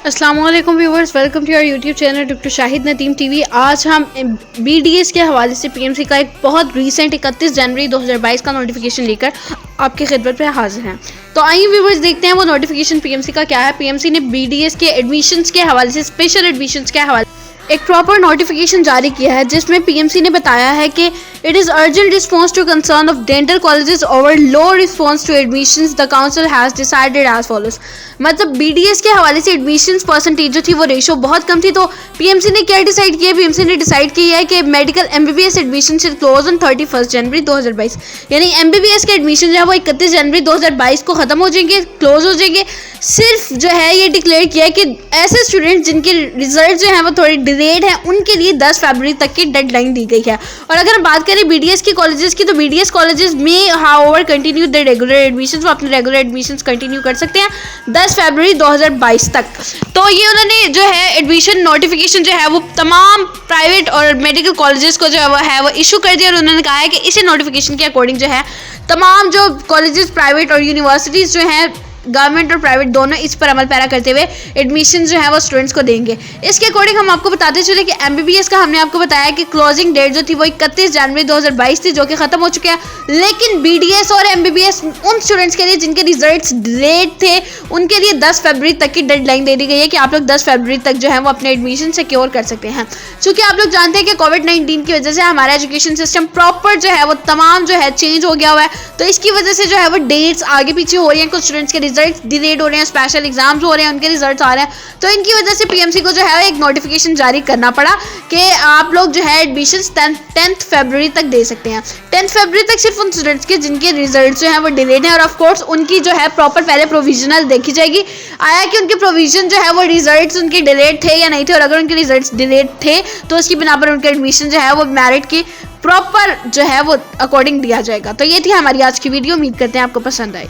अस्सलामुअलैकुम viewers, welcome to your YouTube channel doctor Shahid Nadeem TV. आज हम बीडीएस के हवाले से पीएमसी का एक बहुत रीसेंट 31 जनवरी 2022 का नोटिफिकेशन लेकर आपकी खिदमत पे हाजिर हैं। तो आइए व्यूवर्स देखते हैं वो नोटिफिकेशन पीएमसी का क्या है। पीएमसी ने बीडीएस के एडमिशन्स के हवाले से, स्पेशल एडमिशन्स के हवाले एक प्रॉपर नोटिफिकेशन जारी किया है, जिसमें पीएमसी ने बताया है कि it is urgent response to concern of dental colleges over low response to admissions, the council has decided as follows. मतलब बीडीएस के हवाले से एडमिशंस परसेंटेज जो थी वो रेशो बहुत कम थी, तो पीएमसी ने क्या डिसाइड किया है? पीएमसी ने डिसाइड किया है कि medical MBBS admission should close on 31 जनवरी 2022। यानी एमबीबीएस के एडमिशन जो है वो 31 जनवरी 2022 को ख़त्म हो जाएंगे, क्लोज हो जाएंगे। सिर्फ जो है ये डिक्लेयर किया है कि ऐसे स्टूडेंट जिनके रिजल्ट जो है वो थोड़ी डिलेड है, उनके लिए 10 फरवरी तक की डेडलाइन दी गई है। और अगर हम बात करें बीडीएस की कॉलेजेस की, तो बीडीएस कॉलेजेस में however continue the regular admissions, वो अपने रेगुलर एडमिशंस कंटिन्यू कर सकते हैं 10 फरवरी 2022 तक। तो ये उन्होंने जो है एडमिशन नोटिफिकेशन जो है वो तमाम प्राइवेट और मेडिकल कॉलेजेस को जो है वो इशू कर दिया, और उन्होंने कहा है कि इसी नोटिफिकेशन के अकॉर्डिंग जो है तमाम जो कॉलेजेस प्राइवेट और यूनिवर्सिटीज़ जो हैं, गवर्नमेंट और प्राइवेट दोनों, इस पर अमल पैरा करते हुए एडमिशन जो है वो स्टूडेंट्स को देंगे। इसके अकॉर्डिंग हम आपको बताते चले कि एमबीबीएस का हमने आपको बताया कि क्लोजिंग डेट जो थी वो 31 जनवरी 2022 थी, जो कि ख़त्म हो चुके हैं। लेकिन बीडीएस और एमबीबीएस उन स्टूडेंट्स के लिए जिनके रिजल्ट्स डिलेड थे, उनके लिए 10 फरवरी तक की डेडलाइन दे दी गई है कि आप लोग 10 फरवरी तक जो है वो अपने एडमिशन सिक्योर कर सकते हैं। चूँकि आप लोग जानते हैं कि कोविड-19 की वजह से हमारा एजुकेशन सिस्टम प्रॉपर जो है वो तमाम जो है चेंज हो गया हुआ है, तो इसकी वजह से जो है वो डेट्स आगे पीछे हो रही हैं, कुछ स्टूडेंट्स के रिजल्ट डिलेड हो रहे हैं, स्पेशल एग्जाम्स हो रहे हैं, उनके रिजल्ट्स आ रहे हैं। तो इनकी वजह से पीएमसी को जो है एक नोटिफिकेशन जारी करना पड़ा कि आप लोग जो है एडमिशंस 10 फरवरी तक दे सकते हैं। 10 फरवरी तक सिर्फ उन स्टूडेंट्स के जिनके रिजल्ट जो है वो डिलेड है, और ऑफ कोर्स उनकी जो है प्रॉपर पहले प्रोविजनल देखी जाएगी, आया कि उनके प्रोविजन जो है वो रिजल्ट्स उनके डिलेड थे या नहीं थे, और अगर उनके रिजल्ट्स डिलेड थे तो उसकी बिना पर उनके एडमिशन जो है वो मेरिट की प्रॉपर जो है वो अकॉर्डिंग दिया जाएगा। तो ये थी हमारी आज की वीडियो, उम्मीद करते हैं आपको पसंद आई।